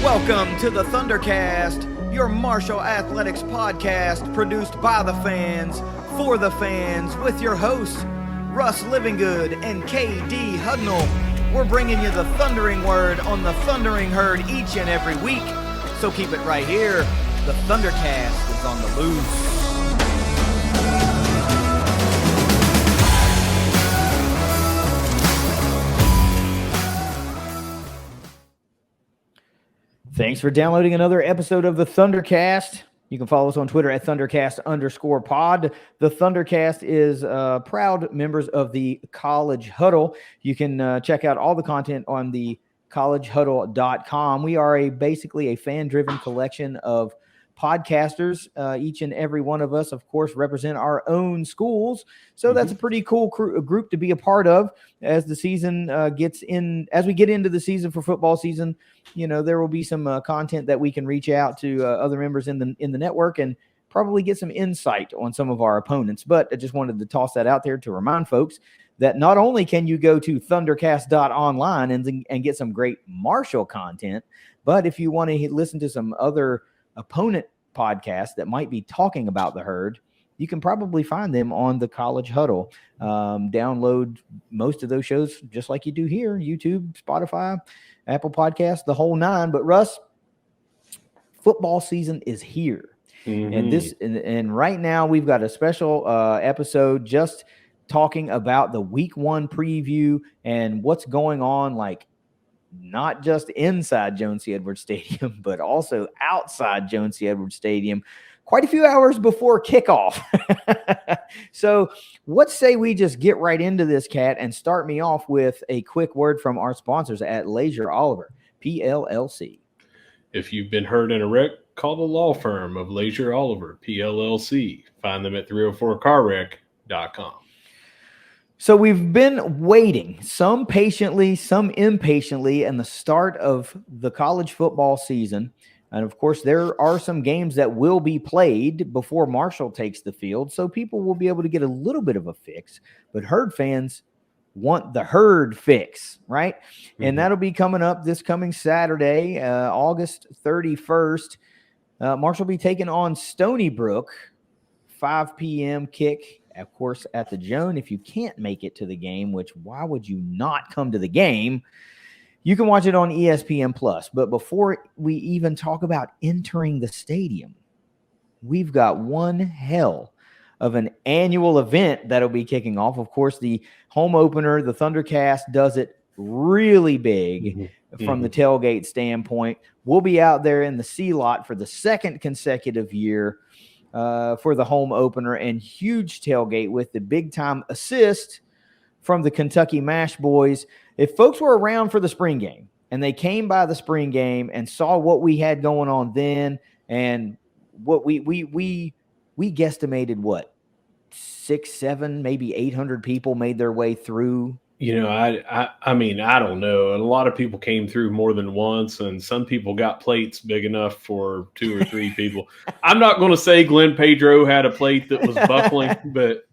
Welcome to the ThunderCast, your martial athletics podcast produced by the fans, for the fans, with your hosts, Russ Livingood and KD Hudnall. We're bringing you the thundering word on the thundering herd each and every week, so keep it right here. The ThunderCast is on the loose. Thanks for downloading another episode of the ThunderCast. You can follow us on Twitter at ThunderCast_pod. The ThunderCast is proud members of the College Huddle. You can check out all the content on the collegehuddle.com. We are basically a fan-driven collection of podcasters. Each and every one of us, of course, represent our own schools. So that's a pretty cool group to be a part of as the season gets in. As we get into the season for football season, you know, there will be some content that we can reach out to other members in the network and probably get some insight on some of our opponents. But I just wanted to toss that out there to remind folks that not only can you go to thundercast.online and get some great martial content, but if you want to listen to some other opponent podcasts that might be talking about the herd, you can probably find them on the College Huddle. Download most of those shows just like you do here, YouTube, Spotify, Apple Podcasts, the whole nine. But Russ, football season is here. And right now we've got a special episode just talking about the week one preview and what's going on, like not just inside Joan C. Edwards Stadium, but also outside Joan C. Edwards Stadium, quite a few hours before kickoff. So what say we just get right into this, Cat, and start me off with a quick word from our sponsors at Leasure Oliver PLLC. If you've been hurt in a wreck, call the law firm of Leasure Oliver PLLC. Find them at 304carwreck.com. So we've been waiting, some patiently, some impatiently, in the start of the college football season. And, of course, there are some games that will be played before Marshall takes the field, so people will be able to get a little bit of a fix. But herd fans want the herd fix, right? And that'll be coming up this coming Saturday, August 31st. Marshall will be taking on Stony Brook, 5 p.m. kick, of course, at the Joan. If you can't make it to the game, which why would you not come to the game? You can watch it on ESPN Plus. But before we even talk about entering the stadium, we've got one hell of an annual event that'll be kicking off. Of course, the home opener, the ThunderCast, does it really big from the tailgate standpoint. We'll be out there in the C lot for the second consecutive year for the home opener, and huge tailgate with the big-time assist from the Kentucky Mash Boys. If folks were around for the spring game and they came by the spring game and saw what we had going on then, and what we guesstimated, what, 600, 700, maybe 800 people made their way through. You know, I mean, I don't know. A lot of people came through more than once, and some people got plates big enough for 2 or 3 people. I'm not going to say Glenn Pedro had a plate that was buckling, but,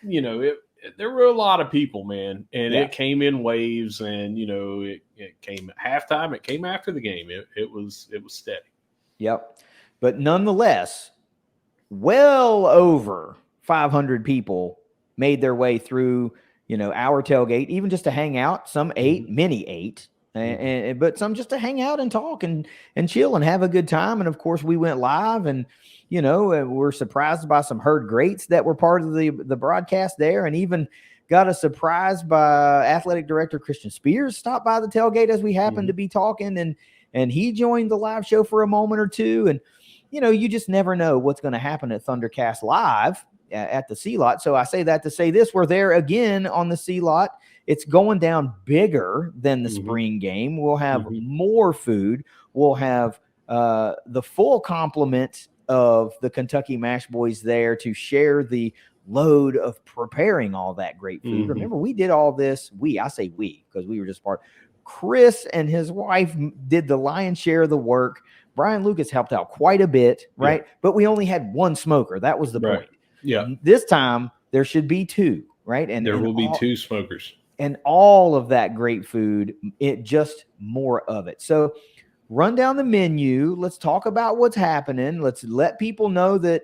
you know, there were a lot of people, man, and it came in waves, and, you know, it came at halftime. It came after the game. It was steady. Yep. But nonetheless, well over 500 people made their way through, you know, our tailgate, even just to hang out. Some ate, many ate, but some just to hang out and talk and chill and have a good time. And of course, we went live, and you know, we're surprised by some herd greats that were part of the broadcast there, and even got a surprise by athletic director Christian Spears stopped by the tailgate as we happened to be talking, and he joined the live show for a moment or two. And you know, you just never know what's going to happen at ThunderCast Live at the C lot. So I say that to say this: we're there again on the C lot. It's going down bigger than the spring game. We'll have more food. We'll have the full complement of the Kentucky Mash Boys there to share the load of preparing all that great food. Remember, we did all this. I say we because we were just part. Chris and his wife did the lion's share of the work. Brian Lucas helped out quite a bit, right? Yeah. But we only had one smoker. That was the point. Yeah. This time there should be 2, right? And there will be 2 smokers. And all of that great food, it just more of it. So run down the menu. Let's talk about what's happening. Let's let people know that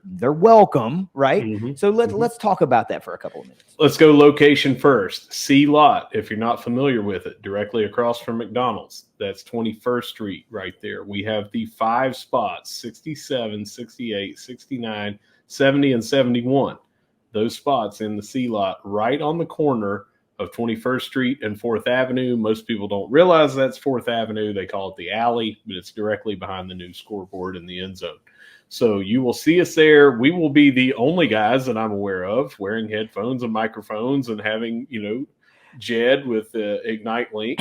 they're welcome, right? Mm-hmm. So let's talk about that for a couple of minutes. Let's go location first. C lot, if you're not familiar with it, directly across from McDonald's. That's 21st Street right there. We have the 5 spots, 67, 68, 69, 70, and 71. Those spots in the C lot right on the corner of 21st Street and 4th Avenue. Most people don't realize that's 4th Avenue. They call it the alley, but it's directly behind the new scoreboard in the end zone. So you will see us there. We will be the only guys that I'm aware of wearing headphones and microphones and having, Jed with Ignite Link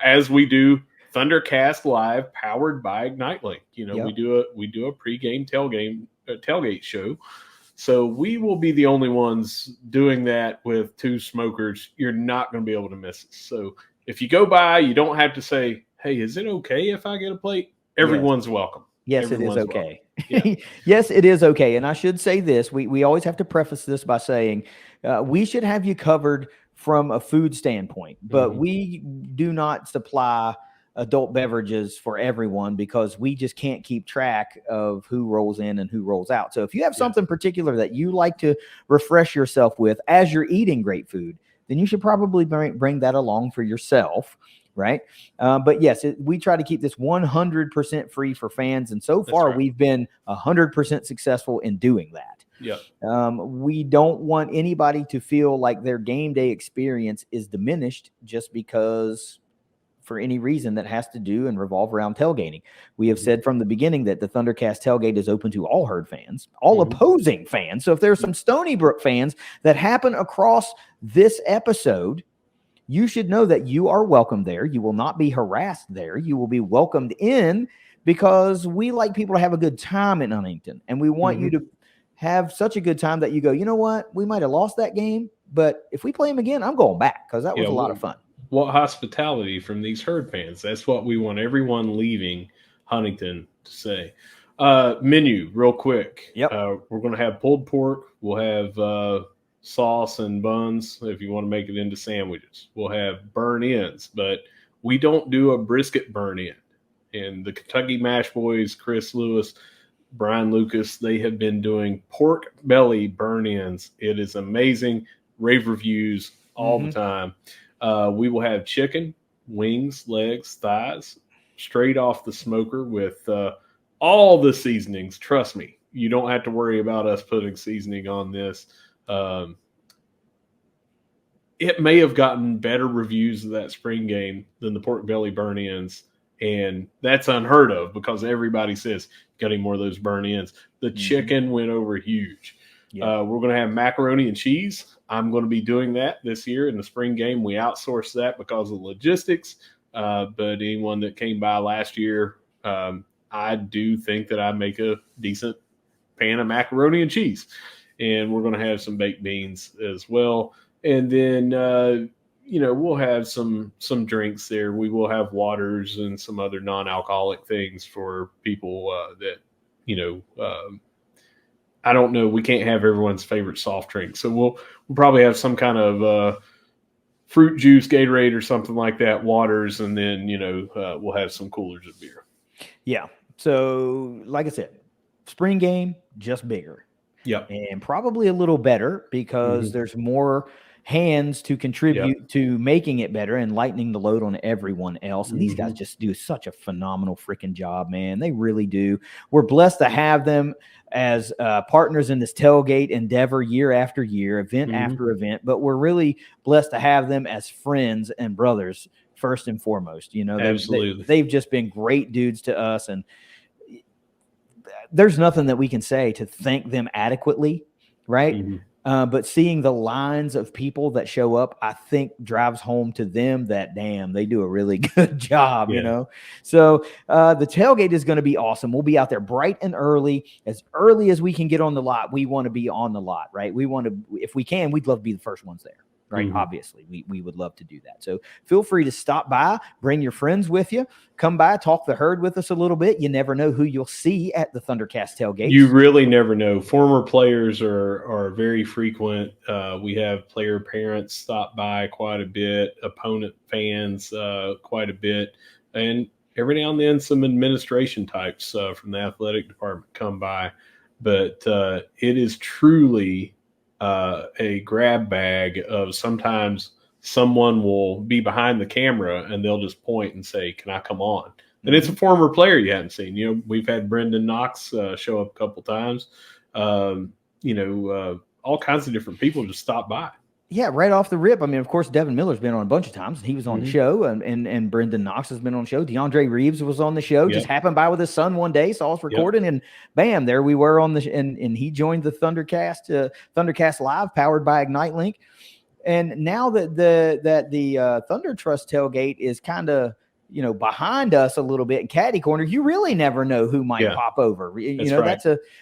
as we do ThunderCast Live powered by Ignite Link. Yep. we do a pregame tailgate show. So we will be the only ones doing that with 2 smokers. You're not going to be able to miss us. So if you go by, you don't have to say, hey, is it okay if I get a plate? Everyone's welcome. Yes, Everyone's it is okay. Yeah. Yes, it is okay. And I should say this. We always have to preface this by saying we should have you covered from a food standpoint, but we do not supply adult beverages for everyone because we just can't keep track of who rolls in and who rolls out. So if you have something particular that you like to refresh yourself with as you're eating great food, then you should probably bring that along for yourself. Right. But yes, we try to keep this 100% free for fans. And so far, we've been 100% successful in doing that. Yeah. We don't want anybody to feel like their game day experience is diminished just because for any reason that has to do and revolve around tailgating. We have said from the beginning that the ThunderCast tailgate is open to all herd fans, all opposing fans. So if there's some Stony Brook fans that happen across this episode, you should know that you are welcome there. You will not be harassed there. You will be welcomed in because we like people to have a good time in Huntington. And we want you to have such a good time that you go, you know what? We might have lost that game, but if we play them again, I'm going back because that was a lot of fun. What hospitality from these herd fans. That's what we want everyone leaving Huntington to say. Menu, real quick. Yep. We're going to have pulled pork. We'll have sauce and buns if you want to make it into sandwiches. We'll have burn-ins, but we don't do a brisket burn-in. And the Kentucky Mash Boys, Chris Lewis, Brian Lucas, they have been doing pork belly burn-ins. It is amazing. Rave reviews all the time. We will have chicken, wings, legs, thighs, straight off the smoker with all the seasonings. Trust me, you don't have to worry about us putting seasoning on this. It may have gotten better reviews of that spring game than the pork belly burn-ins, and that's unheard of because everybody says, got any more of those burn-ins. The chicken went over huge. We're going to have macaroni and cheese. I'm going to be doing that this year in the spring game. We outsourced that because of logistics, but anyone that came by last year, I do think that I make a decent pan of macaroni and cheese. And we're going to have some baked beans as well. And then, we'll have some drinks there. We will have waters and some other non-alcoholic things for people that, I don't know. We can't have everyone's favorite soft drink. So we'll probably have some kind of fruit juice, Gatorade or something like that, waters, and then, we'll have some coolers of beer. Yeah. So like I said, spring game, just bigger. Yep. And probably a little better because there's more hands to contribute to making it better and lightening the load on everyone else. And these guys just do such a phenomenal freaking job, man. They really do. We're blessed to have them as partners in this tailgate endeavor year after year, event after event. But we're really blessed to have them as friends and brothers first and foremost. Absolutely. They've just been great dudes to us, and there's nothing that we can say to thank them adequately, right? But seeing the lines of people that show up, I think drives home to them that, damn, they do a really good job, So the tailgate is going to be awesome. We'll be out there bright and early as we can get on the lot. We want to be on the lot, right? We want to, if we can, we'd love to be the first ones there. Right. Obviously, we would love to do that. So feel free to stop by, bring your friends with you, come by, talk the herd with us a little bit. You never know who you'll see at the ThunderCast tailgate. You really never know. Former players are very frequent. We have player parents stop by quite a bit, opponent fans quite a bit. And every now and then some administration types from the athletic department come by. But it is truly a grab bag of sometimes someone will be behind the camera and they'll just point and say, "Can I come on?" And it's a former player you hadn't seen. We've had Brendan Knox show up a couple times. All kinds of different people just stop by. Yeah, right off the rip. I mean, of course, Devin Miller's been on a bunch of times. He was on the show, and Brendan Knox has been on the show. DeAndre Reeves was on the show. Just happened by with his son one day, saw us recording, and bam, there we were on the and he joined the ThunderCast, ThunderCast Live, powered by Ignite Link. And now that the Thunder Trust tailgate is kind of behind us a little bit in caddy corner, you really never know who might pop over.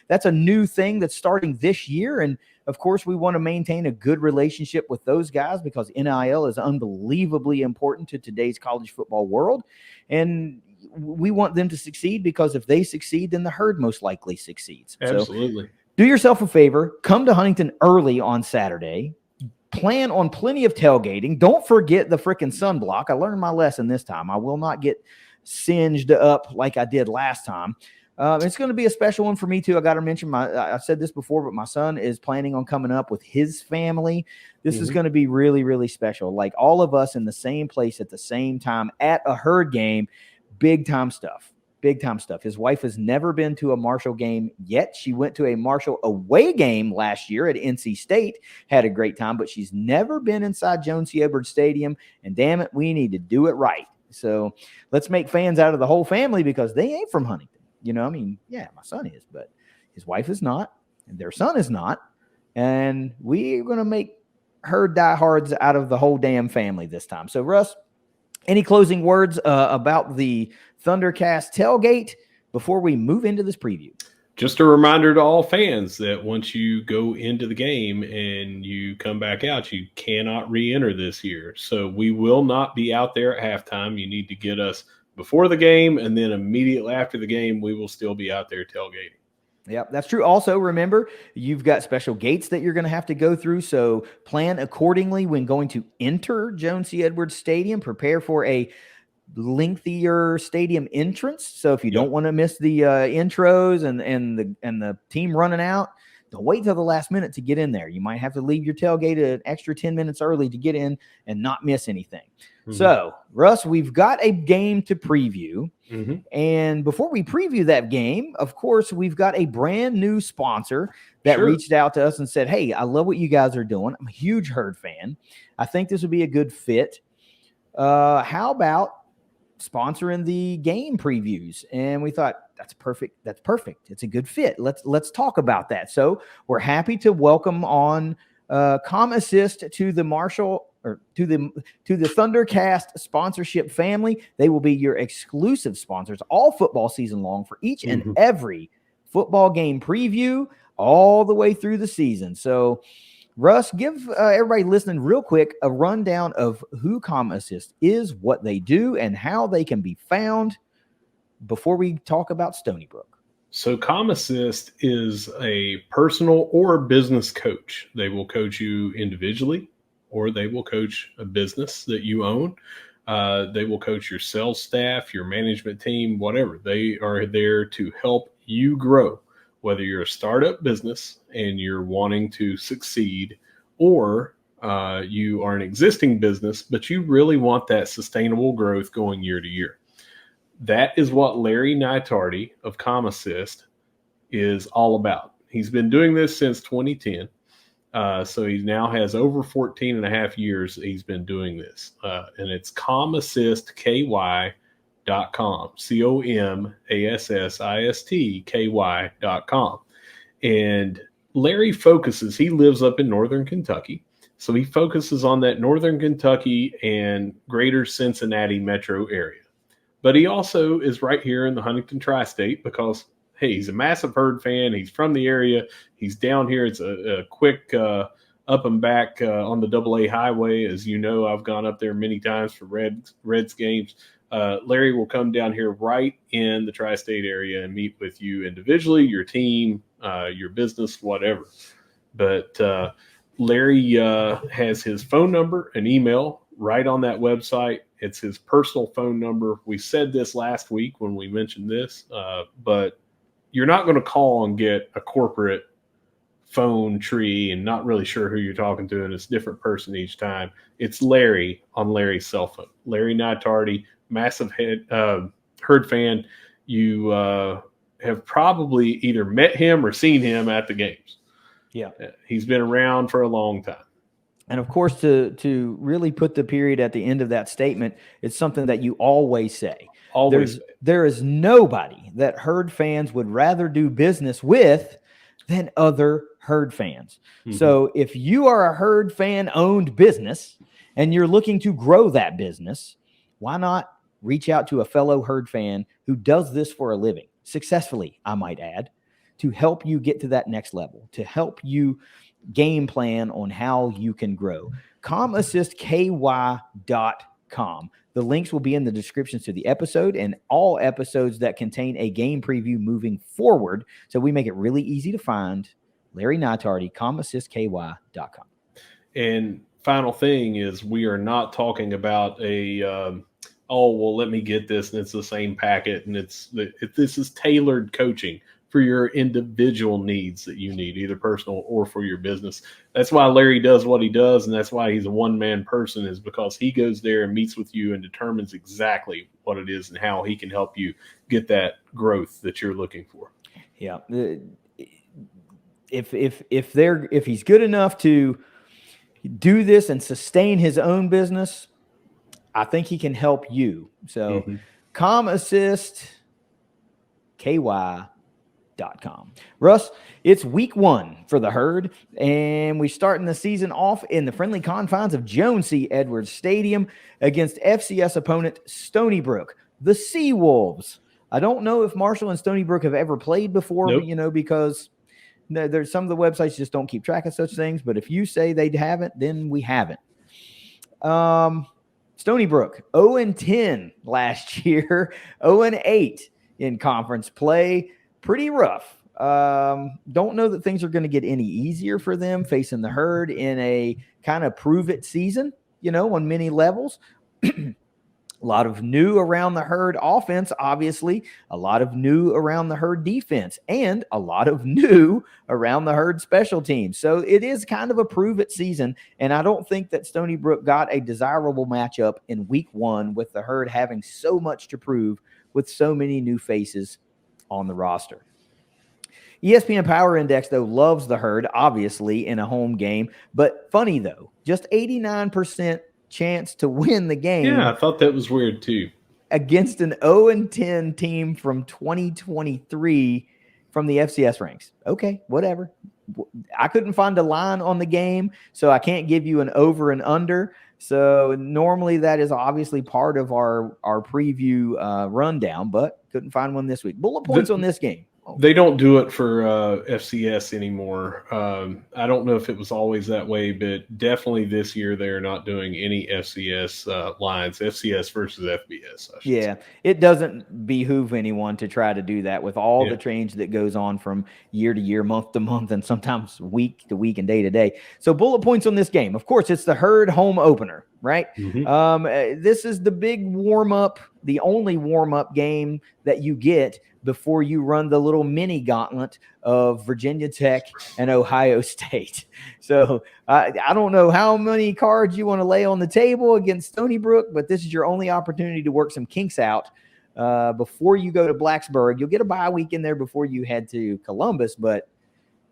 That's a new thing that's starting this year, and of course we want to maintain a good relationship with those guys because NIL is unbelievably important to today's college football world, and we want them to succeed because if they succeed, then the herd most likely succeeds. Absolutely. So do yourself a favor, come to Huntington early on Saturday. Plan on plenty of tailgating. Don't forget the freaking sunblock. I learned my lesson this time. I will not get singed up like I did last time. It's going to be a special one for me too. I got to mention I said this before, but my son is planning on coming up with his family. This is going to be really, really special. Like all of us in the same place at the same time at a herd game. Big time stuff. Big time stuff. His wife has never been to a Marshall game yet. She went to a Marshall away game last year at NC State, had a great time, but she's never been inside Joan C. Edwards Stadium. And damn it, we need to do it right. So let's make fans out of the whole family because they ain't from Huntington. Yeah, my son is, but his wife is not, and their son is not. And we're going to make her diehards out of the whole damn family this time. So, Russ, any closing words about the ThunderCast tailgate before we move into this preview? Just a reminder to all fans that once you go into the game and you come back out, you cannot re-enter this year. So we will not be out there at halftime. You need to get us before the game, and then immediately after the game, we will still be out there tailgating. Yep, that's true. Also, remember, you've got special gates that you're going to have to go through, so plan accordingly when going to enter Joan C. Edwards Stadium. Prepare for a lengthier stadium entrance. So if you don't want to miss the intros and the team running out, don't wait till the last minute to get in there. You might have to leave your tailgate an extra 10 minutes early to get in and not miss anything. So, Russ, we've got a game to preview. And before we preview that game, of course, we've got a brand new sponsor that reached out to us and said, "Hey, I love what you guys are doing. I'm a huge herd fan. I think this would be a good fit. How about sponsoring the game previews?" And we thought, that's perfect. That's perfect. It's a good fit. Let's talk about that. So we're happy to welcome on ComAssist to the Marshall or to the ThunderCast sponsorship family. They will be your exclusive sponsors all football season long for each and every football game preview all the way through the season. So, Russ, give everybody listening real quick a rundown of who ComAssist is, what they do, and how they can be found before we talk about Stony Brook. So ComAssist is a personal or business coach. They will coach you individually, or they will coach a business that you own. They will coach your sales staff, your management team, whatever. They are there to help you grow, whether you're a startup business and you're wanting to succeed, or you are an existing business, but you really want that sustainable growth going year to year. That is what Larry Nitardi of ComAssist is all about. He's been doing this since 2010. So he now has over 14 and a half years he's been doing this. And it's ComAssistKY.com, ComAssistKY.com. And Larry focuses, he lives up in Northern Kentucky. So he focuses on that Northern Kentucky and greater Cincinnati metro area. But he also is right here in the Huntington Tri-State because, hey, he's a massive herd fan. He's from the area. He's down here. It's a quick up and back on the AA highway. As you know, I've gone up there many times for Reds games. Larry will come down here right in the Tri-State area and meet with you individually, your team, your business, whatever. But Larry has his phone number and email right on that website. It's his personal phone number. We said this last week when we mentioned this, but you're not going to call and get a corporate phone tree and not really sure who you're talking to, and it's a different person each time. It's Larry on Larry's cell phone. Larry Nightardy, massive herd fan. You have probably either met him or seen him at the games. Yeah. He's been around for a long time. And of course, to really put the period at the end of that statement, it's something that you always say. There is nobody that herd fans would rather do business with than other herd fans. Mm-hmm. So if you are a herd fan owned business and you're looking to grow that business, why not reach out to a fellow herd fan who does this for a living, successfully, I might add, to help you get to that next level, to help you game plan on how you can grow. ComAssistKY.com. The links will be in the descriptions to the episode and all episodes that contain a game preview moving forward. So we make it really easy to find. Larry Nightardy, ComAssistKY.com. And final thing is, we are not talking about let me get this and it's the same packet, and this is tailored coaching for your individual needs that you need, either personal or for your business. That's why Larry does what he does, and that's why he's a one-man person, is because he goes there and meets with you and determines exactly what it is and how he can help you get that growth that you're looking for. Yeah. If he's good enough to do this and sustain his own business, I think he can help you. So ComAssistKY.com. Russ, it's week 1 for the herd, and we're starting the season off in the friendly confines of Joan C. Edwards Stadium against FCS opponent Stony Brook, the Sea Wolves. I don't know if Marshall and Stony Brook have ever played before, nope. Because there's some of the websites just don't keep track of such things. But if you say they haven't, then we haven't. Stony Brook, 0-10 last year, 0-8 in conference play. Pretty rough. Don't know that things are going to get any easier for them facing the herd in a kind of prove it season, on many levels. A lot of new around the herd offense, obviously, a lot of new around the herd defense, and a lot of new around the herd special teams. So it is kind of a prove it season. And I don't think that Stony Brook got a desirable matchup in week 1 with the herd having so much to prove with so many new faces on the roster. ESPN Power Index, though, loves the herd, obviously, in a home game. But funny, though, just 89% chance to win the game. Yeah, I thought that was weird, too. Against an 0-10 team from 2023 from the FCS ranks. Okay, whatever. I couldn't find a line on the game, so I can't give you an over and under. So normally that is obviously part of our preview rundown, but couldn't find one this week. Bullet points on this game. They don't do it for FCS anymore. I don't know if it was always that way, but definitely this year they're not doing any FCS lines, FCS versus FBS. Yeah, it doesn't behoove anyone to try to do that with all the change that goes on from year to year, month to month, and sometimes week to week and day to day. So bullet points on this game. Of course, it's the herd home opener, right? Mm-hmm. This is the big warm-up, the only warm-up game that you get before you run the little mini gauntlet of Virginia Tech and Ohio State. So I don't know how many cards you want to lay on the table against Stony Brook, but this is your only opportunity to work some kinks out before you go to Blacksburg. You'll get a bye week in there before you head to Columbus, but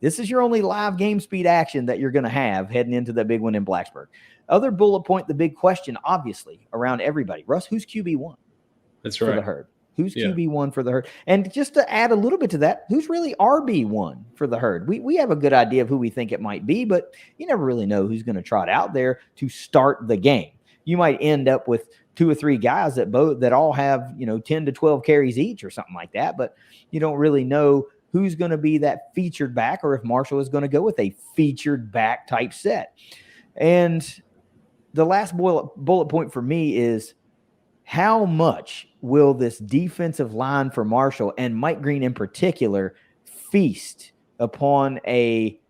this is your only live game speed action that you're going to have heading into that big one in Blacksburg. Other bullet point, the big question, obviously, around everybody. Russ, who's QB1? That's right. For the herd? Who's QB1 for the herd? And just to add a little bit to that, who's really RB1 for the herd? We have a good idea of who we think it might be, but you never really know who's going to trot out there to start the game. You might end up with 2 or 3 guys that all have 10 to 12 carries each or something like that, but you don't really know who's going to be that featured back or if Marshall is going to go with a featured back type set. And the last bullet point for me is, how much will this defensive line for Marshall and Mike Green in particular feast upon a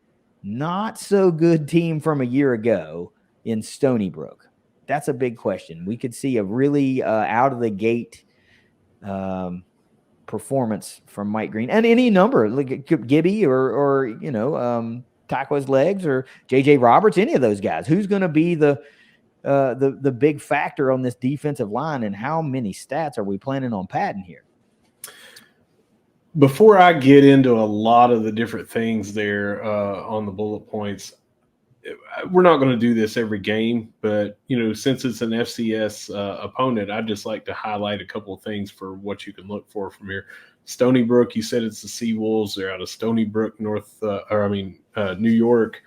not so good team from a year ago in Stony Brook? That's a big question. We could see a really out of the gate performance from Mike Green and any number, like Gibby or Taqua's Legs or JJ Roberts, any of those guys. Who's going to be the big factor on this defensive line, and how many stats are we planning on padding here? Before I get into a lot of the different things there on the bullet points, we're not going to do this every game, but since it's an FCS opponent, I'd just like to highlight a couple of things for what you can look for from here. Stony Brook, you said it's the Seawolves. They're out of Stony Brook, New York.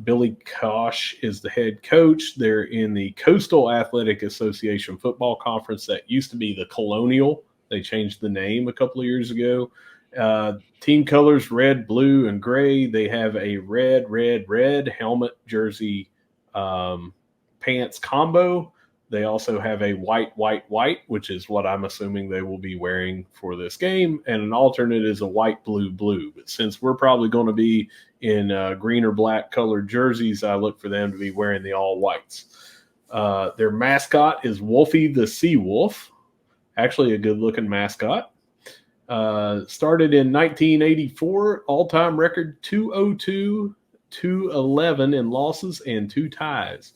Billy Kosh is the head coach. They're in the Coastal Athletic Association football conference that used to be the Colonial. They changed the name a couple of years ago. Team colors, red, blue, and gray. They have a red helmet, jersey, pants combo. They also have a white, which is what I'm assuming they will be wearing for this game. And an alternate is a white, blue. But since we're probably going to be in green or black colored jerseys, I look for them to be wearing the all whites. Their mascot is Wolfie the Sea Wolf. Actually a good-looking mascot. Started in 1984, all-time record 202, 211 in losses and 2 ties.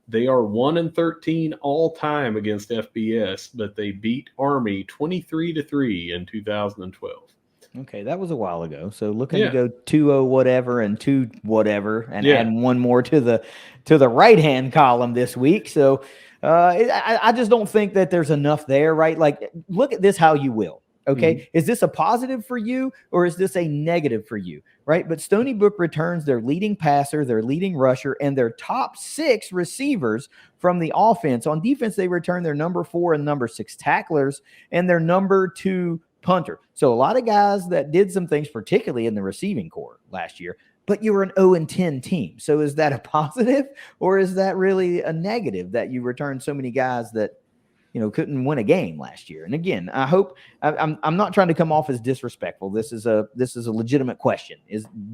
They are 1-13 all-time against FBS, but they beat Army 23-3 in 2012. Okay, that was a while ago. So looking to go 2-0 whatever and 2 whatever, and add one more to the right-hand column this week. So I just don't think that there's enough there, right? Like, look at this how you will. Okay. Mm-hmm. Is this a positive for you or is this a negative for you? Right. But Stony Brook returns their leading passer, their leading rusher, and their top 6 receivers from the offense. On defense, they return their number 4 and number 6 tacklers and their number 2 punter. So a lot of guys that did some things, particularly in the receiving corps last year, but you were an 0-10 team. So is that a positive or is that really a negative that you returned so many guys that, couldn't win a game last year? And again, I hope I'm not trying to come off as disrespectful. This is a legitimate question.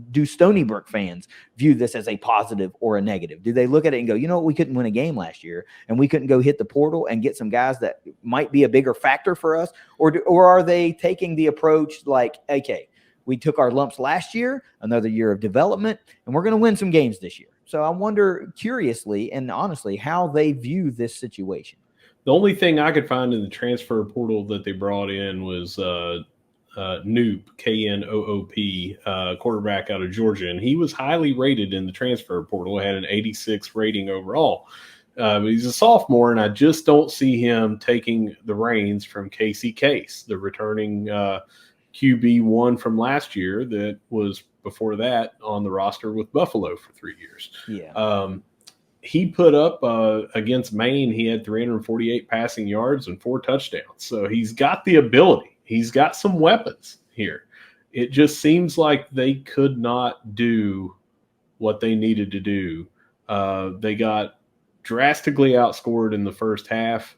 Do Stony Brook fans view this as a positive or a negative? Do they look at it and go, what, we couldn't win a game last year and we couldn't go hit the portal and get some guys that might be a bigger factor for us? Or are they taking the approach like, okay, we took our lumps last year, another year of development, and we're going to win some games this year? So I wonder, curiously and honestly, how they view this situation. The only thing I could find in the transfer portal that they brought in was Knoop, K-N-O-O-P, quarterback out of Georgia, and he was highly rated in the transfer portal. Had an 86 rating overall. But he's a sophomore, and I just don't see him taking the reins from Casey Case, the returning QB1 from last year that was before that on the roster with Buffalo for 3 years. Yeah. He put up against Maine, he had 348 passing yards and 4 touchdowns. So he's got the ability. He's got some weapons here. It just seems like they could not do what they needed to do. They got drastically outscored in the first half.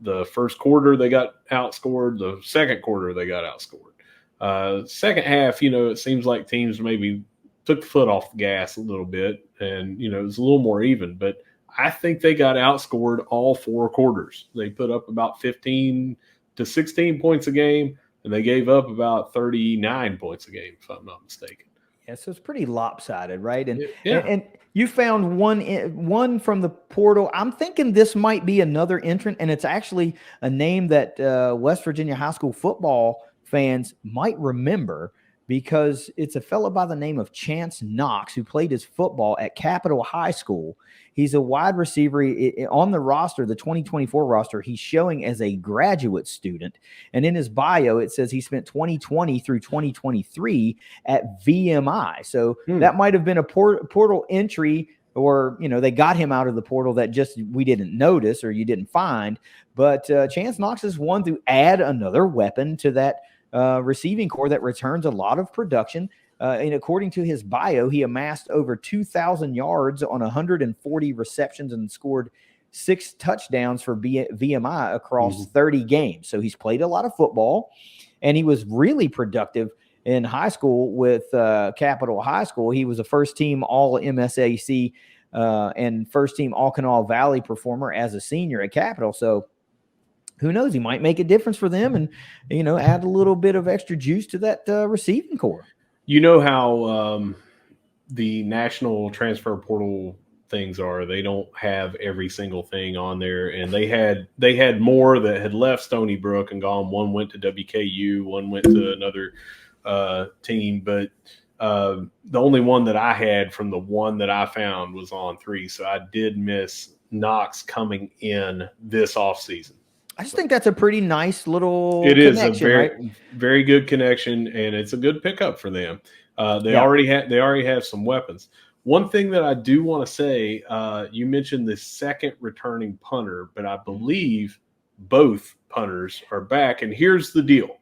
The first quarter, they got outscored. The second quarter, they got outscored. Second half, it seems like teams maybe took the foot off the gas a little bit, and it was a little more even. But I think they got outscored all 4 quarters. They put up about 15 to 16 points a game, and they gave up about 39 points a game, if I'm not mistaken. Yeah, so it's pretty lopsided, right? And you found one from the portal. I'm thinking this might be another entrant, and it's actually a name that West Virginia high school football fans might remember, because it's a fellow by the name of Chance Knox who played his football at Capitol High School. He's a wide receiver on the roster, the 2024 roster. He's showing as a graduate student. And in his bio, it says he spent 2020 through 2023 at VMI. So that might have been a portal entry, or, they got him out of the portal that just we didn't notice or you didn't find. But Chance Knox is one to add another weapon to that receiving core that returns a lot of production. And according to his bio, he amassed over 2,000 yards on 140 receptions and scored 6 touchdowns for VMI across 30 games. So he's played a lot of football, and he was really productive in high school with Capital High School. He was a first-team All-MSAC and first-team All-Kanawha Valley performer as a senior at Capital. So who knows? He might make a difference for them and, add a little bit of extra juice to that receiving core. You know how the national transfer portal things are. They don't have every single thing on there, and they had more that had left Stony Brook and gone. One went to WKU, one went to another team, but the only one that I had from the one that I found was on 3. So I did miss Knox coming in this offseason. I just think that's a pretty nice little connection. It is a very good connection, and it's a good pickup for them. They already have some weapons. One thing that I do want to say, you mentioned the second returning punter, but I believe both punters are back. And here's the deal.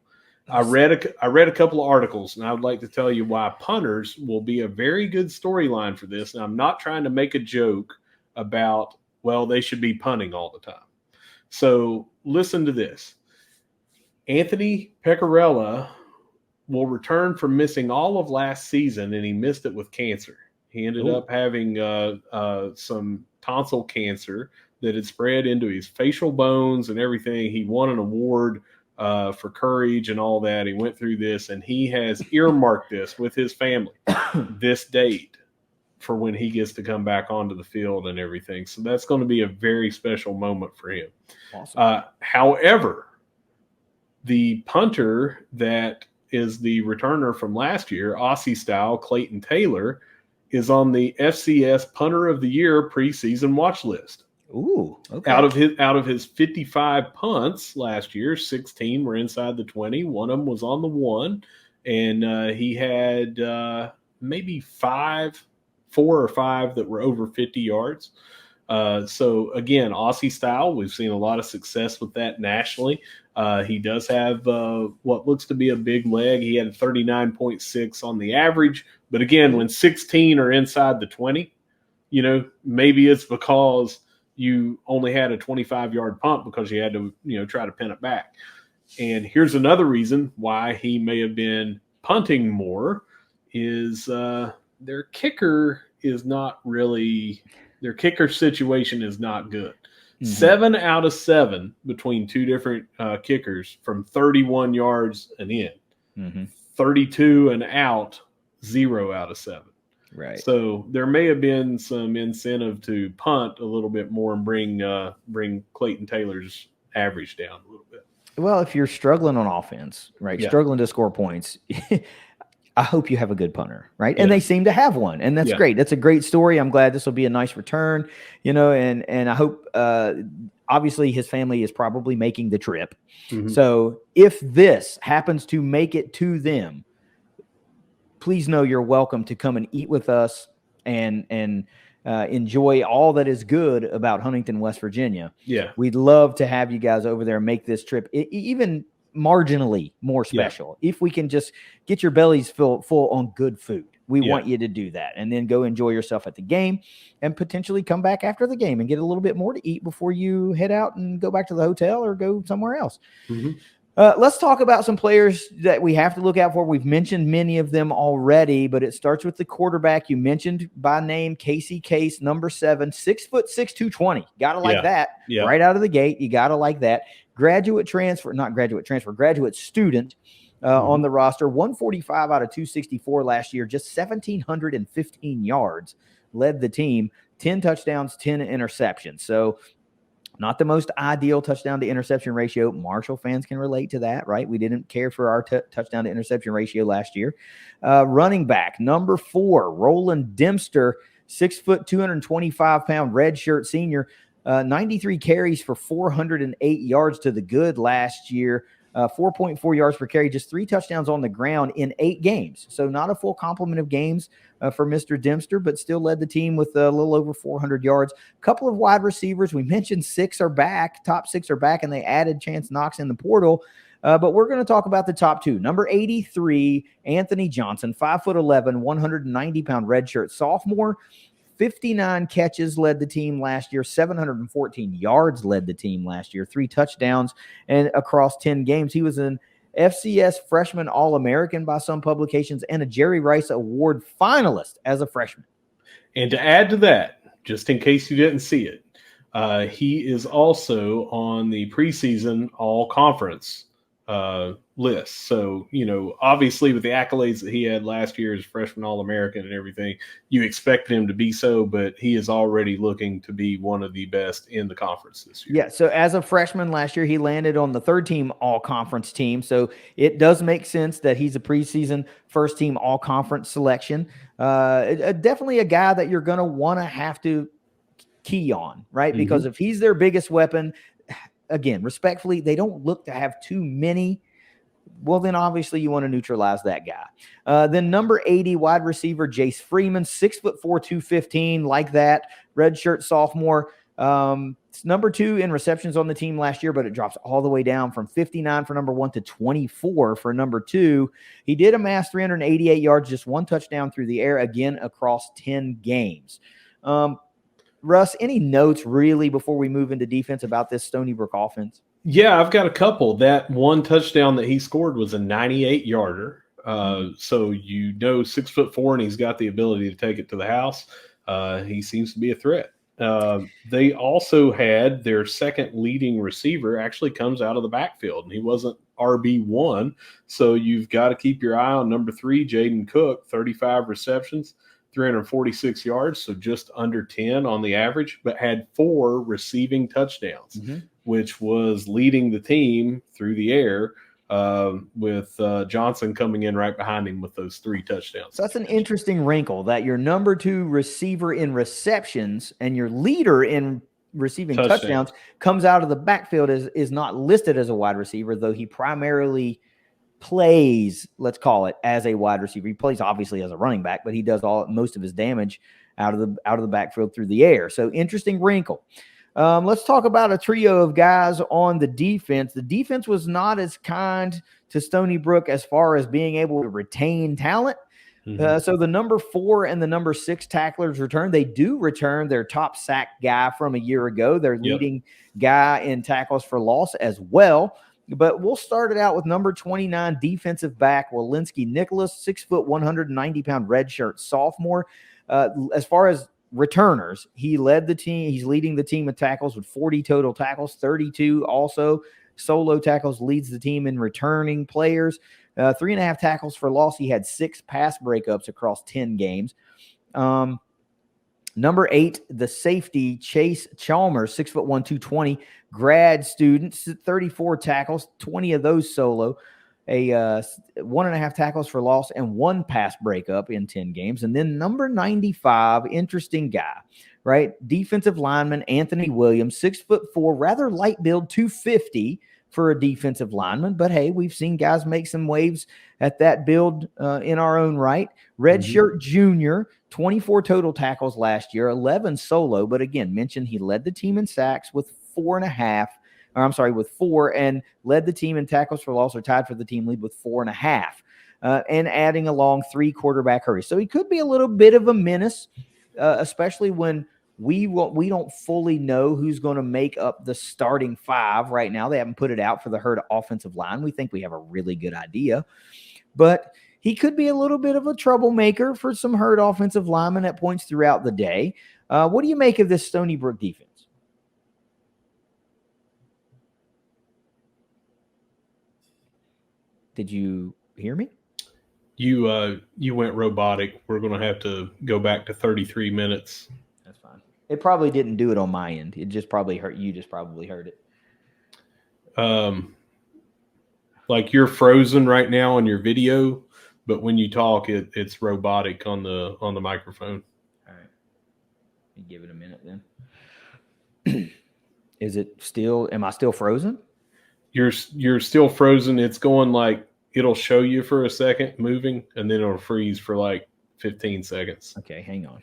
I read a couple of articles, and I would like to tell you why punters will be a very good storyline for this. And I'm not trying to make a joke about, well, they should be punting all the time. So listen to this. Anthony Pecorella will return from missing all of last season, and he missed it with cancer. He ended up having some tonsil cancer that had spread into his facial bones and everything. He won an award for courage and all that. He went through this, and he has earmarked this with his family, this date, for when he gets to come back onto the field and everything. So that's going to be a very special moment for him. Awesome. However, the punter that is the returner from last year, Aussie style, Clayton Taylor, is on the FCS Punter of the Year preseason watch list. Ooh, okay. Out of his 55 punts last year, 16 were inside the 20. One of them was on the 1, and he had maybe 4 or 5 that were over 50 yards. So again, Aussie style, we've seen a lot of success with that nationally. He does have what looks to be a big leg. He had a 39.6 on the average. But again, when 16 are inside the 20, maybe it's because you only had a 25-yard punt because you had to, try to pin it back. And here's another reason why he may have been punting more is their kicker situation is not good. Mm-hmm. 7 out of 7 between two different kickers from 31 yards and in. Mm-hmm. 32 and out, 0 out of 7. Right. So there may have been some incentive to punt a little bit more and bring Clayton Taylor's average down a little bit. Well, if you're struggling on offense, right, struggling to score points, I hope you have a good punter, right? And they seem to have one, and that's great. That's a great story. I'm glad this will be a nice return, and I hope obviously his family is probably making the trip. Mm-hmm. So if this happens to make it to them, please know you're welcome to come and eat with us and enjoy all that is good about Huntington, West Virginia. Yeah. We'd love to have you guys over there and make this trip even marginally more special. If we can just get your bellies full on good food, we want you to do that, and then go enjoy yourself at the game and potentially come back after the game and get a little bit more to eat before you head out and go back to the hotel or go somewhere else. Mm-hmm. Let's talk about some players that we have to look out for. We've mentioned many of them already, but it starts with the quarterback. You mentioned by name Casey Case, number 7, 6'6", 220. Gotta like that right out of the gate. You gotta like that. Graduate student on the roster, 145 out of 264 last year, just 1,715 yards, led the team, 10 touchdowns, 10 interceptions. So not the most ideal touchdown to interception ratio. Marshall fans can relate to that, right? We didn't care for our touchdown to interception ratio last year. Running back, number 4, Roland Dempster, 6 foot, 225-pound redshirt senior, 93 carries for 408 yards to the good last year, 4.4 yards per carry, just 3 touchdowns on the ground in 8 games. So not a full complement of games for Mr. Dempster, but still led the team with a little over 400 yards. A couple of wide receivers. We mentioned 6 are back, top 6 are back, and they added Chance Knox in the portal. But we're going to talk about the top 2. Number 83, Anthony Johnson, 5'11", 190-pound redshirt sophomore. 59 catches led the team last year, 714 yards led the team last year, 3 touchdowns, and across 10 games. He was an FCS Freshman All-American by some publications, and a Jerry Rice Award finalist as a freshman. And to add to that, just in case you didn't see it, he is also on the preseason all-conference list. So, obviously with the accolades that he had last year as freshman All-American and everything, you expect him to be so, but he is already looking to be one of the best in the conference this year. Yeah, so as a freshman last year, he landed on the third-team all-conference team. So it does make sense that he's a preseason first-team all-conference selection. Definitely a guy that you're going to want to have to key on, right? Because if he's their biggest weapon, again, respectfully, they don't look to have too many. Well, then obviously you want to neutralize that guy. Then number 80, wide receiver Jace Freeman, 6'4", 215, like that, redshirt sophomore. It's number 2 in receptions on the team last year, but it drops all the way down from 59 for number 1 to 24 for number 2. He did amass 388 yards, just 1 touchdown through the air, again across 10 games. Russ, any notes really before we move into defense about this Stony Brook offense? Yeah, I've got a couple. That 1 touchdown that he scored was a 98-yarder. So 6'4", and he's got the ability to take it to the house. He seems to be a threat. They also had their second leading receiver actually comes out of the backfield, and he wasn't RB1. So you've got to keep your eye on number 3, Jaden Cook, 35 receptions, 346 yards, so just under 10 on the average, but had 4 receiving touchdowns, which was leading the team through the air, with Johnson coming in right behind him with those 3 touchdowns. So that's an interesting wrinkle, that your number 2 receiver in receptions and your leader in receiving touchdowns comes out of the backfield, is not listed as a wide receiver, though he primarily plays, let's call it, as a wide receiver. He plays obviously as a running back, but he does most of his damage out of the backfield through the air. So interesting wrinkle. Let's talk about a trio of guys on the defense. The defense was not as kind to Stony Brook as far as being able to retain talent. So the number 4 and the number 6 tacklers return. They do return their top sack guy from a year ago, their leading guy in tackles for loss as well. But we'll start it out with number 29 defensive back Walensky Nicholas, 6 foot, 190-pound redshirt sophomore. As far as returners, he led the team. He's leading the team in tackles with 40 total tackles, 32 also solo tackles, leads the team in returning players. 3.5 tackles for loss. He had 6 pass breakups across 10 games. Number 8, the safety Chase Chalmers, 6'1", 220, grad student, 34 tackles, 20 of those solo, 1.5 tackles for loss, and 1 pass breakup in 10 games. And then number 95, interesting guy, right? Defensive lineman Anthony Williams, 6'4", rather light build, 250 for a defensive lineman. But hey, we've seen guys make some waves at that build in our own right. Redshirt junior, 24 total tackles last year, 11 solo. But again, mentioned he led the team in sacks with 4.5. With 4, and led the team in tackles for loss, or tied for the team lead with 4.5, and adding along 3 quarterback hurries. So he could be a little bit of a menace, especially when we don't fully know who's going to make up the starting 5 right now. They haven't put it out for the Herd offensive line. We think we have a really good idea, but he could be a little bit of a troublemaker for some Herd offensive linemen at points throughout the day. What do you make of this Stony Brook defense? Did you hear me? You went robotic. We're going to have to go back to 33 minutes. That's fine. It probably didn't do it on my end. It just probably hurt. You just probably heard it. Like you're frozen right now on your video, but when you talk, it's robotic on the microphone. All right. Give it a minute then. Is it still? Am I still frozen? You're still frozen. It's going like it'll show you for a second moving, and then it'll freeze for like 15 seconds. Okay, hang on.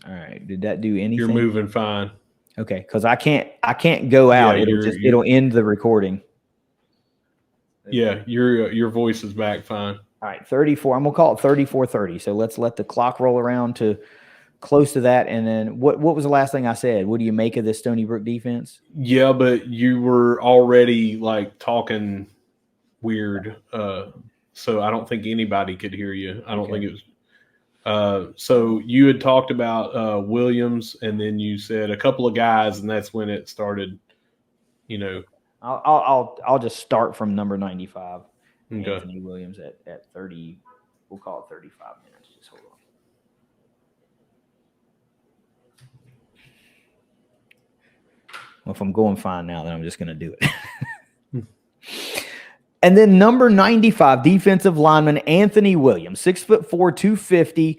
All right. Did that do anything? You're moving fine. Okay, because I can't go out. It'll end the recording. Yeah, your voice is back fine. All right, 34. I'm going to call it 34-30. So let's let the clock roll around to close to that. And then what was the last thing I said? What do you make of this Stony Brook defense? Yeah, but you were already like talking weird. So I don't think anybody could hear you. I don't think it was. So you had talked about Williams, and then you said a couple of guys, and that's when it started. I'll just start from number 95. Okay. Anthony Williams at 30. We'll call it 35 minutes. Just hold on. Well, if I'm going fine now, then I'm just going to do it. And then number 95, defensive lineman Anthony Williams, 6'4", 250.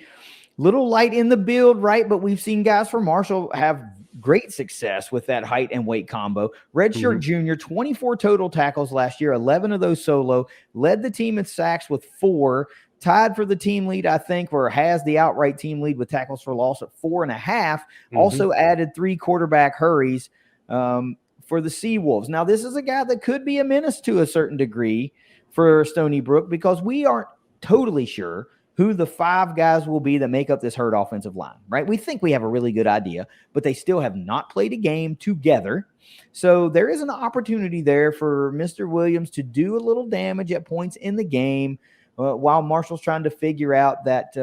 Little light in the build, right? But we've seen guys from Marshall have great success with that height and weight combo. Redshirt junior, 24 total tackles last year, 11 of those solo. Led the team in sacks with 4. Tied for the team lead, I think, or has the outright team lead with tackles for loss at 4.5. Also added 3 quarterback hurries for the Seawolves. Now, this is a guy that could be a menace to a certain degree for Stony Brook because we aren't totally sure who the 5 guys will be that make up this hurt offensive line, right? We think we have a really good idea, but they still have not played a game together. So there is an opportunity there for Mr. Williams to do a little damage at points in the game while Marshall's trying to figure out that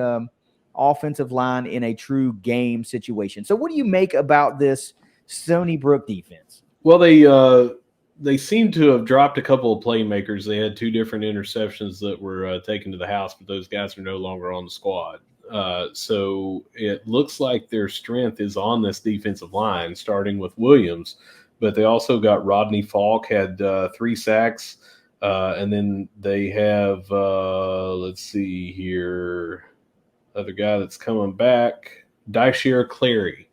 offensive line in a true game situation. So what do you make about this Stony Brook defense? Well, they seem to have dropped a couple of playmakers. They had 2 different interceptions that were taken to the house, but those guys are no longer on the squad. So it looks like their strength is on this defensive line, starting with Williams. But they also got Rodney Falk, had 3 sacks. And then they have, let's see here, other guy that's coming back, Daishir Clary,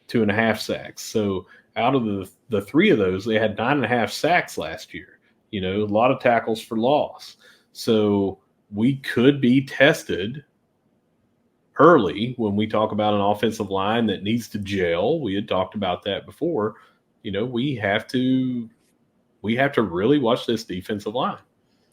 2.5 sacks. So out of the 3 of those, they had 9.5 sacks last year. A lot of tackles for loss. So we could be tested early when we talk about an offensive line that needs to gel. We had talked about that before. We have to really watch this defensive line.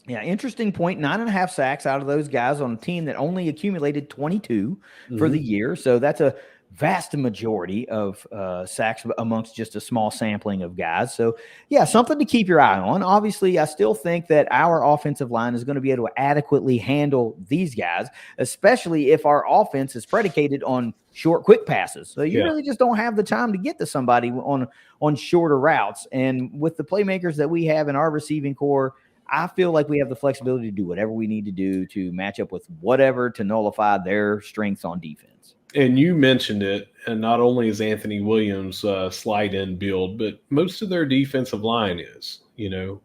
Yeah, interesting point. 9.5 sacks out of those guys on a team that only accumulated 22 for the year. So that's a vast majority of sacks amongst just a small sampling of guys. So, yeah, something to keep your eye on. Obviously, I still think that our offensive line is going to be able to adequately handle these guys, especially if our offense is predicated on short, quick passes. So you really just don't have the time to get to somebody on shorter routes. And with the playmakers that we have in our receiving core, I feel like we have the flexibility to do whatever we need to do to match up with whatever to nullify their strengths on defense. And you mentioned it, and not only is Anthony Williams slight in build, but most of their defensive line is.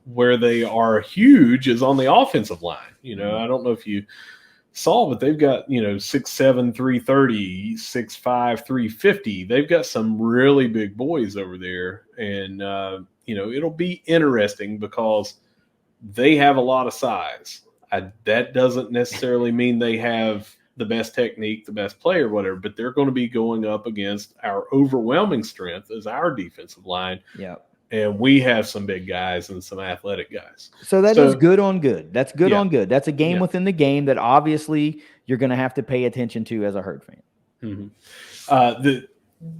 Where they are huge is on the offensive line. I don't know if you saw, but they've got 6'7", 330, 6'5", 350. They've got some really big boys over there, and it'll be interesting because they have a lot of size. That doesn't necessarily mean they have the best technique, the best player, whatever, but they're going to be going up against our overwhelming strength as our defensive line. Yeah. And we have some big guys and some athletic guys. So that is good on good. That's good on good. That's a game within the game that obviously you're going to have to pay attention to as a Herd fan.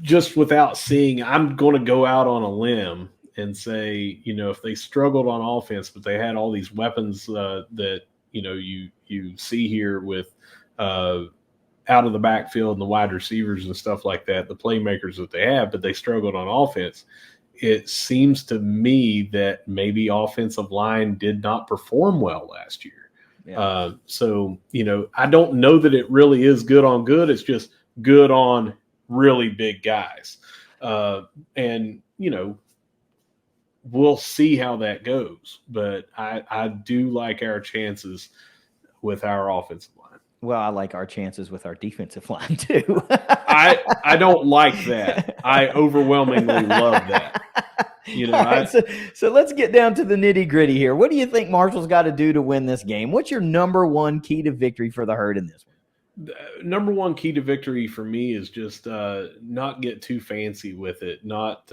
Just without seeing, I'm going to go out on a limb and say, if they struggled on offense, but they had all these weapons that, you see here with out of the backfield and the wide receivers and stuff like that, the playmakers that they have, but they struggled on offense. It seems to me that maybe offensive line did not perform well last year. Yeah. So, I don't know that it really is good on good. It's just good on really big guys. And, we'll see how that goes. But I do like our chances with our offensive line. Well, I like our chances with our defensive line, too. I don't like that. I overwhelmingly love that. Right, so let's get down to the nitty-gritty here. What do you think Marshall's got to do to win this game? What's your number one key to victory for the Herd in this one? Number one key to victory for me is just not get too fancy with it, not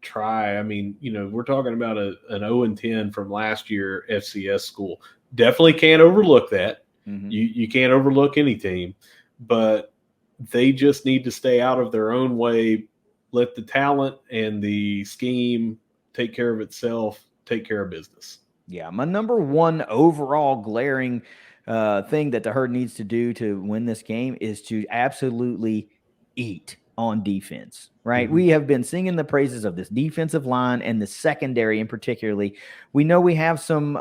try. I mean, we're talking about an 0-10 from last year FCS school. definitely can't overlook that. Mm-hmm. You can't overlook any team, but they just need to stay out of their own way. Let the talent and the scheme take care of itself, take care of business. Yeah, my number one overall glaring thing that the Herd needs to do to win this game is to absolutely eat on defense, right? Mm-hmm. We have been singing the praises of this defensive line and the secondary in particularly. We know we have some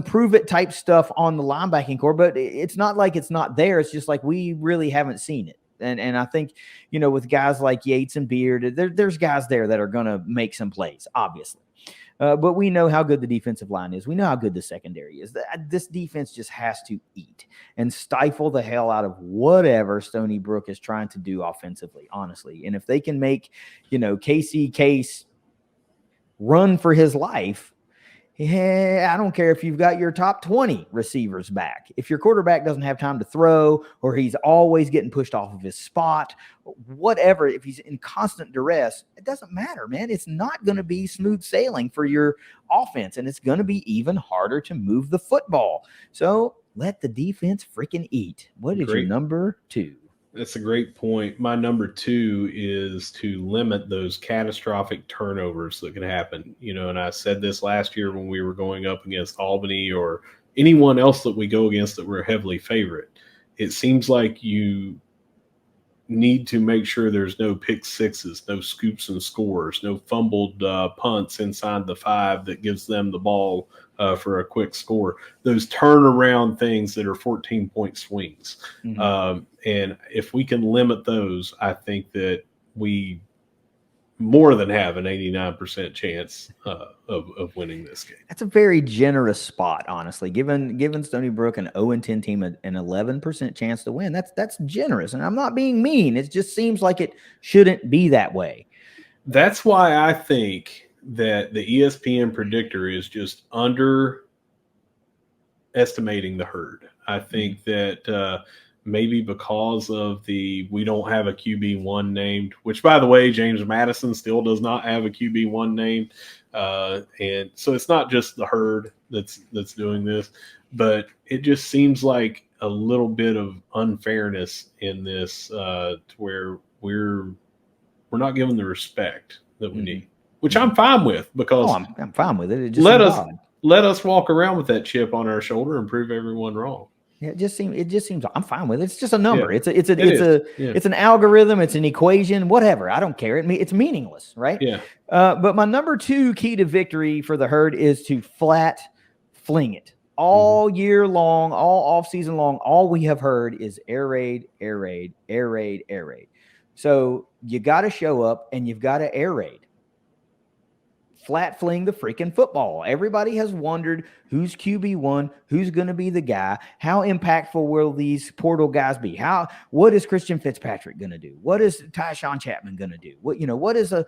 prove it type stuff on the linebacking core, but it's not like it's not there. It's just like we really haven't seen it. And I think, with guys like Yates and Beard, there's guys there that are going to make some plays, obviously. But we know how good the defensive line is. We know how good the secondary is. This defense just has to eat and stifle the hell out of whatever Stony Brook is trying to do offensively, honestly. And if they can make, Casey Case run for his life, yeah, I don't care if you've got your top 20 receivers back. If your quarterback doesn't have time to throw, or he's always getting pushed off of his spot, whatever, if he's in constant duress, it doesn't matter, man. It's not going to be smooth sailing for your offense, and it's going to be even harder to move the football. So let the defense freaking eat. What is your number 2? That's a great point. My number 2 is to limit those catastrophic turnovers that can happen. And I said this last year when we were going up against Albany or anyone else that we go against that we're heavily favorite. It seems like you need to make sure there's no pick sixes, no scoops and scores, no fumbled punts inside the 5 that gives them the ball for a quick score. Those turnaround things that are 14-point swings. Mm-hmm. And if we can limit those, I think that we more than have an 89% chance of winning this game. That's a very generous spot, honestly. Given Stony Brook an 0-10 team an 11% chance to win, that's generous. And I'm not being mean. It just seems like it shouldn't be that way. That's why I think that the ESPN predictor is just underestimating the Herd. I think that maybe because of we don't have a QB1 named, which, by the way, James Madison still does not have a QB1 named. And so it's not just the Herd that's doing this, but it just seems like a little bit of unfairness in this to where we're not given the respect that we need, which I'm fine with, because I'm fine with it. It just let us walk around with that chip on our shoulder and prove everyone wrong. Yeah, it just seems I'm fine with it. It's just a number. Yeah, it's an algorithm. It's an equation, whatever. I don't care. It's meaningless, right? Yeah. But my number 2 key to victory for the Herd is to flat fling it all year long, all off season long. All we have heard is air raid, air raid, air raid, air raid. So you got to show up and you've got to air raid. Flat fling the freaking football. Everybody has wondered who's QB1, who's going to be the guy. How impactful will these portal guys be? What is Christian Fitzpatrick going to do? What is Tyshawn Chapman going to do? What is a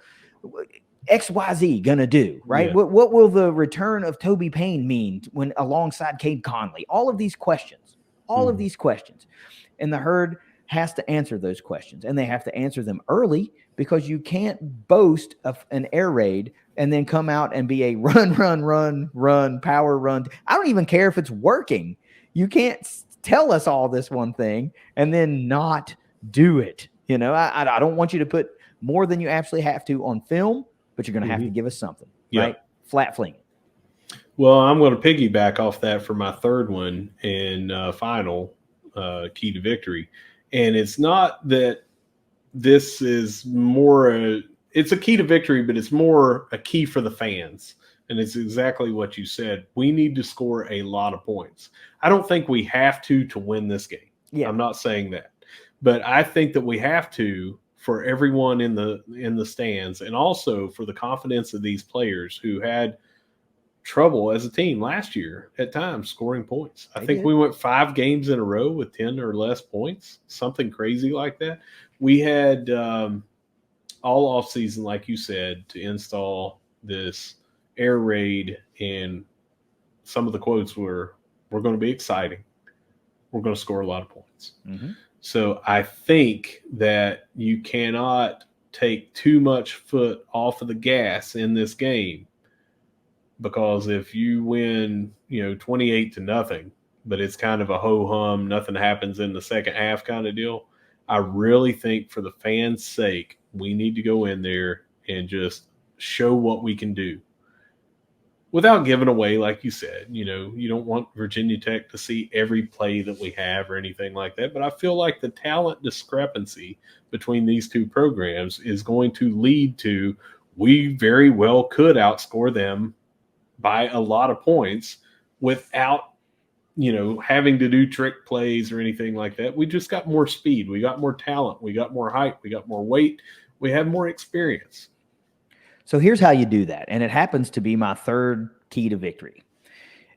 XYZ going to do? Right? Yeah. What will the return of Toby Payne mean when alongside Cade Conley? All of these questions. And the Herd has to answer those questions, and they have to answer them early, because you can't boast of an air raid and then come out and be a run, power run. I don't even care if it's working. You can't tell us all this one thing and then not do it. I don't want you to put more than you absolutely have to on film, but you're going to have to give us something, right? Flat fling. Well, I'm going to piggyback off that for my third one and final key to victory. And it's not that this is more it's a key to victory, but it's more a key for the fans. And it's exactly what you said. We need to score a lot of points. I don't think we have to win this game. Yeah. I'm not saying that. But I think that we have to, for everyone in the stands, and also for the confidence of these players who had trouble as a team last year at times scoring points. I think we went 5 games in a row with 10 or less points, something crazy like that. We had all off season, like you said, to install this air raid, and some of the quotes were, "We're going to be exciting. We're going to score a lot of points." Mm-hmm. So I think that you cannot take too much foot off of the gas in this game, because if you win 28-0, but it's kind of a ho-hum, nothing happens in the second half kind of deal. I really think for the fans' sake, we need to go in there and just show what we can do without giving away, like you said. You don't want Virginia Tech to see every play that we have or anything like that, but I feel like the talent discrepancy between these two programs is going to lead to we very well could outscore them by a lot of points without having to do trick plays or anything like that. We just got more speed. We got more talent. We got more height. We got more weight. We have more experience. So here's how you do that. And it happens to be my third key to victory.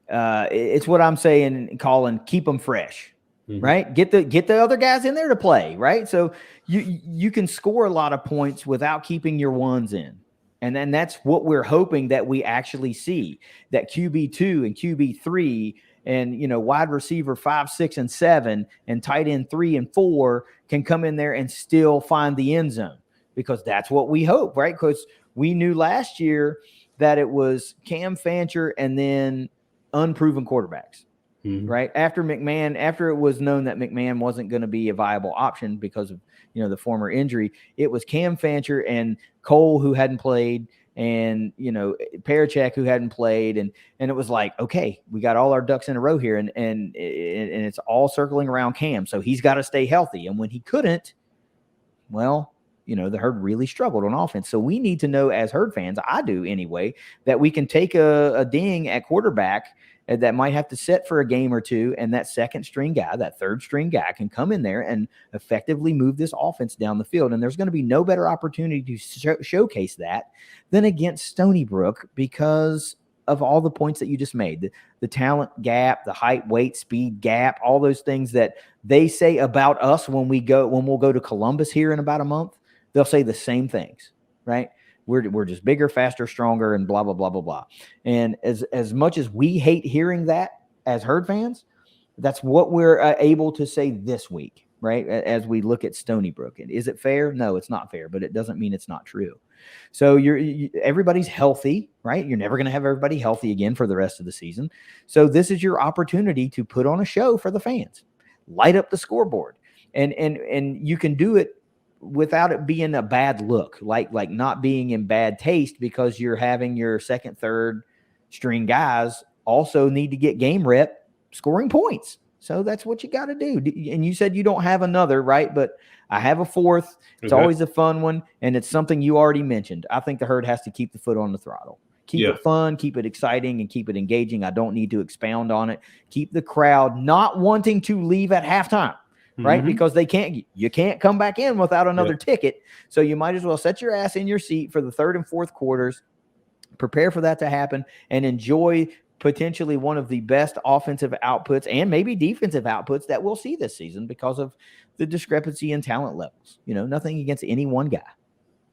It's what I'm saying, calling keep them fresh, right? Get the other guys in there to play, right? So you can score a lot of points without keeping your ones in. And then that's what we're hoping that we actually see, that QB2 and QB3 and, wide receiver 5, 6, and 7 and tight end 3 and 4 can come in there and still find the end zone, because that's what we hope, right? Because we knew last year that it was Cam Fancher and then unproven quarterbacks, right? After it was known that McMahon wasn't going to be a viable option because of, the former injury, it was Cam Fancher and Cole, who hadn't played, and, Parachek, who hadn't played. And it was like, okay, we got all our ducks in a row here. And it's all circling around Cam. So he's got to stay healthy. And when he couldn't, well, the Herd really struggled on offense. So we need to know, as Herd fans, I do anyway, that we can take a ding at quarterback that might have to sit for a game or two, and that second string guy, that third string guy, can come in there and effectively move this offense down the field. And there's going to be no better opportunity to showcase that than against Stony Brook, because of all the points that you just made, the talent gap, the height, weight, speed gap, all those things that they say about us when we'll go to Columbus here in about a month. They'll say the same things, right? We're just bigger, faster, stronger, and blah, blah, blah, blah, blah. And as much as we hate hearing that as Herd fans, that's what we're able to say this week, right? As we look at Stony Brook. And is it fair? No, it's not fair, but it doesn't mean it's not true. So everybody's healthy, right? You're never going to have everybody healthy again for the rest of the season. So this is your opportunity to put on a show for the fans, light up the scoreboard, and you can do it without it being a bad look, like not being in bad taste, because you're having your second, third string guys also need to get game rep scoring points. So that's what you got to do. And you said you don't have another, right? But I have a fourth. It's always a fun one, and it's something you already mentioned. I think the Herd has to keep the foot on the throttle. Keep it fun, keep it exciting, and keep it engaging. I don't need to expound on it. Keep the crowd not wanting to leave at halftime. Right? Because you can't come back in without another ticket. So you might as well set your ass in your seat for the third and fourth quarters, prepare for that to happen, and enjoy potentially one of the best offensive outputs and maybe defensive outputs that we'll see this season because of the discrepancy in talent levels. Nothing against any one guy,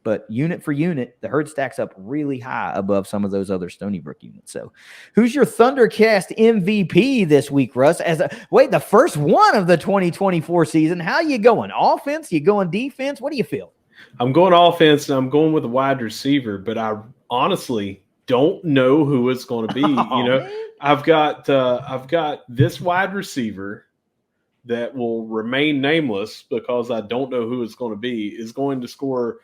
but unit for unit, the Herd stacks up really high above some of those other Stony Brook units. So who's your ThunderCast MVP this week, Russ? The first one of the 2024 season. How you going? Offense? You going defense? What do you feel? I'm going offense, and I'm going with a wide receiver, but I honestly don't know who it's going to be. Man. I've got this wide receiver that will remain nameless because I don't know who it's going to be, is going to score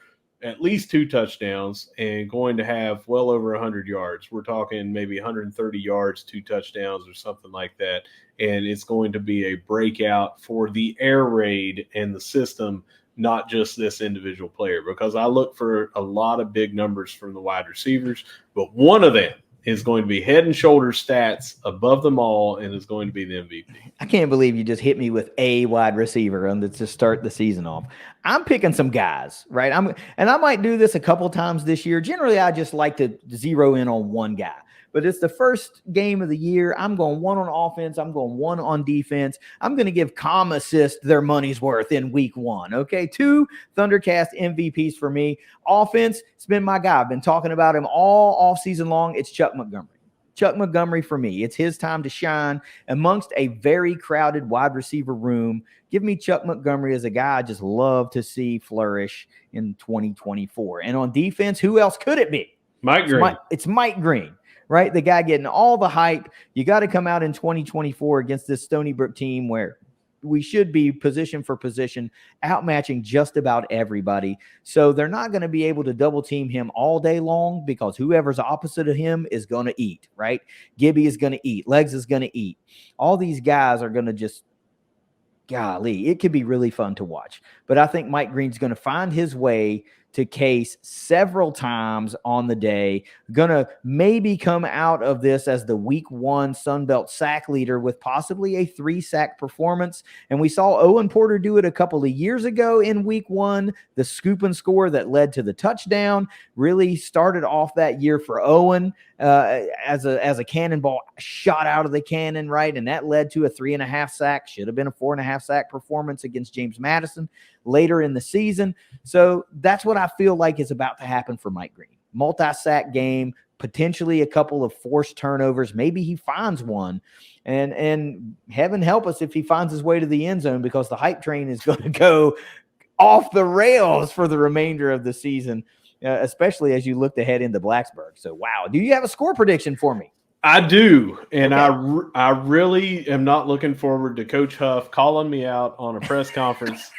at least 2 touchdowns and going to have well over 100 yards. We're talking maybe 130 yards, 2 touchdowns or something like that. And it's going to be a breakout for the air raid and the system, not just this individual player, because I look for a lot of big numbers from the wide receivers, but one of them is going to be head and shoulders stats above them all, and is going to be the MVP. I can't believe you just hit me with a wide receiver to start the season off. I'm picking some guys, right? And I might do this a couple times this year. Generally, I just like to zero in on one guy. But it's the first game of the year. I'm going one on offense. I'm going one on defense. I'm going to give ComAssist their money's worth in week 1. Okay, 2 ThunderCast MVPs for me. Offense, it's been my guy. I've been talking about him all offseason long. It's Chuck Montgomery. Chuck Montgomery for me. It's his time to shine amongst a very crowded wide receiver room. Give me Chuck Montgomery as a guy I just love to see flourish in 2024. And on defense, who else could it be? Mike Green. It's Mike Green. right? The guy getting all the hype. You got to come out in 2024 against this Stony Brook team where we should be position for position, outmatching just about everybody. So they're not going to be able to double team him all day long because whoever's opposite of him is going to eat, right? Gibby is going to eat. Legs is going to eat. All these guys are going to just, golly, it could be really fun to watch. But I think Mike Green's going to find his way to Case several times on the day. Gonna maybe come out of this as the week 1 Sunbelt sack leader with possibly a 3-sack performance. And we saw Owen Porter do it a couple of years ago in week 1. The scoop and score that led to the touchdown really started off that year for Owen as a cannonball shot out of the cannon, right? And that led to a 3.5 sack, should have been a 4.5 sack performance against James Madison later in the season. So that's what I feel like is about to happen for Mike Green. Multi-sack game, potentially a couple of forced turnovers. Maybe he finds one. And heaven help us if he finds his way to the end zone, because the hype train is going to go off the rails for the remainder of the season, especially as you look ahead into Blacksburg. So, wow. Do you have a score prediction for me? I do, and okay. I really am not looking forward to Coach Huff calling me out on a press conference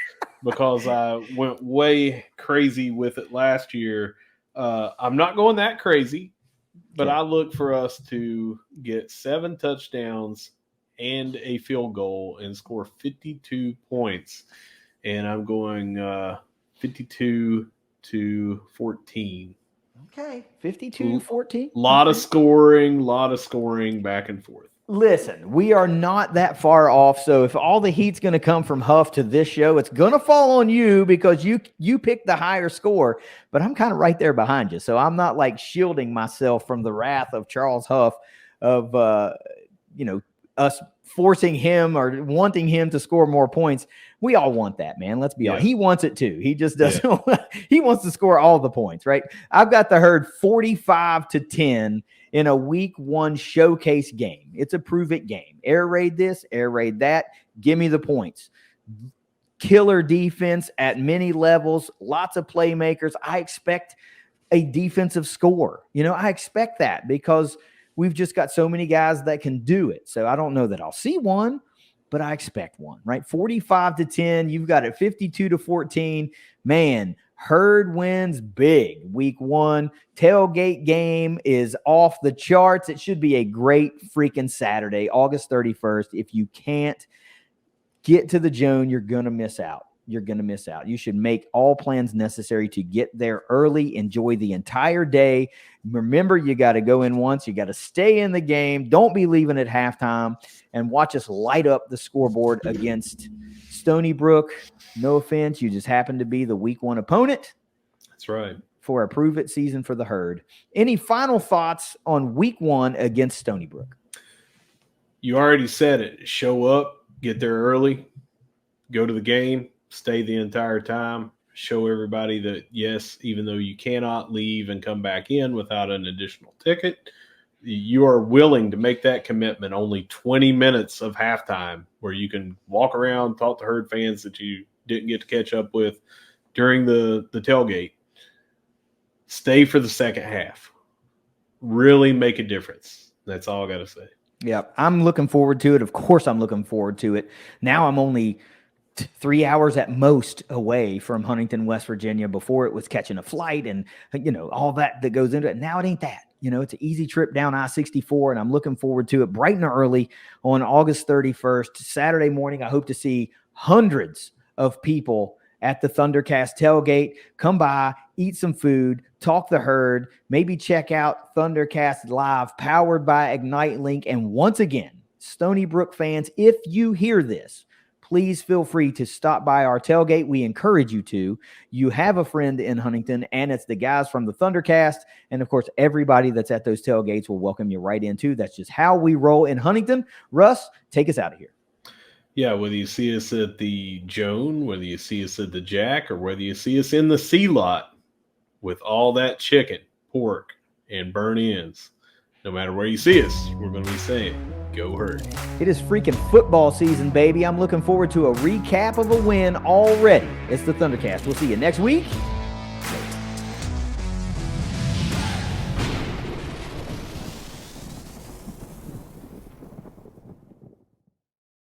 because I went way crazy with it last year. I'm not going that crazy, but I look for us to get 7 touchdowns and a field goal and score 52 points. And I'm going 52-14. Okay, 52-14. Lot of scoring back and forth. Listen, we are not that far off, so if all the heat's going to come from Huff to this show, it's going to fall on you because you picked the higher score, but I'm kind of right there behind you, so I'm not like shielding myself from the wrath of Charles Huff of us forcing him or wanting him to score more points. We all want that, man. Let's be honest. He wants it too. He just doesn't. He wants to score all the points, right? I've got the Herd 45-10 in a week 1 showcase game. It's a prove it game. Air raid this, air raid that. Give me the points. Killer defense at many levels. Lots of playmakers. I expect a defensive score. I expect that because we've just got so many guys that can do it. So I don't know that I'll see one, but I expect one, right? 45-10. You've got it 52-14. Man, Herd wins big week 1. Tailgate game is off the charts. It should be a great freaking Saturday, August 31st. If you can't get to the Joan, you're going to miss out. You should make all plans necessary to get there early, enjoy the entire day. Remember, you got to go in once. You got to stay in the game. Don't be leaving at halftime, and watch us light up the scoreboard against Stony Brook. No offense. You just happen to be the week 1 opponent. That's right. For a prove it season for the Herd. Any final thoughts on week 1 against Stony Brook? You already said it. Show up, get there early, go to the game. Stay the entire time, show everybody that, yes, even though you cannot leave and come back in without an additional ticket, you are willing to make that commitment. Only 20 minutes of halftime where you can walk around, talk to Herd fans that you didn't get to catch up with during the tailgate. Stay for the second half. Really make a difference. That's all I got to say. Yeah, I'm looking forward to it. Of course I'm looking forward to it. Now I'm only 3 hours at most away from Huntington, West Virginia. Before it was catching a flight and, all that goes into it. Now it ain't that. It's an easy trip down I-64, and I'm looking forward to it bright and early on August 31st, Saturday morning. I hope to see hundreds of people at the ThunderCast tailgate. Come by, eat some food, talk the Herd, maybe check out ThunderCast Live, powered by Ignite Link. And once again, Stony Brook fans, if you hear this, please feel free to stop by our tailgate. We encourage you to. You have a friend in Huntington, and it's the guys from the ThunderCast. And, of course, everybody that's at those tailgates will welcome you right in, too. That's just how we roll in Huntington. Russ, take us out of here. Yeah, whether you see us at the Joan, whether you see us at the Jack, or whether you see us in the C lot with all that chicken, pork, and burnt ends, no matter where you see us, we're going to be saying, go Herd. It is freaking football season, baby. I'm looking forward to a recap of a win already. It's the ThunderCast. We'll see you next week.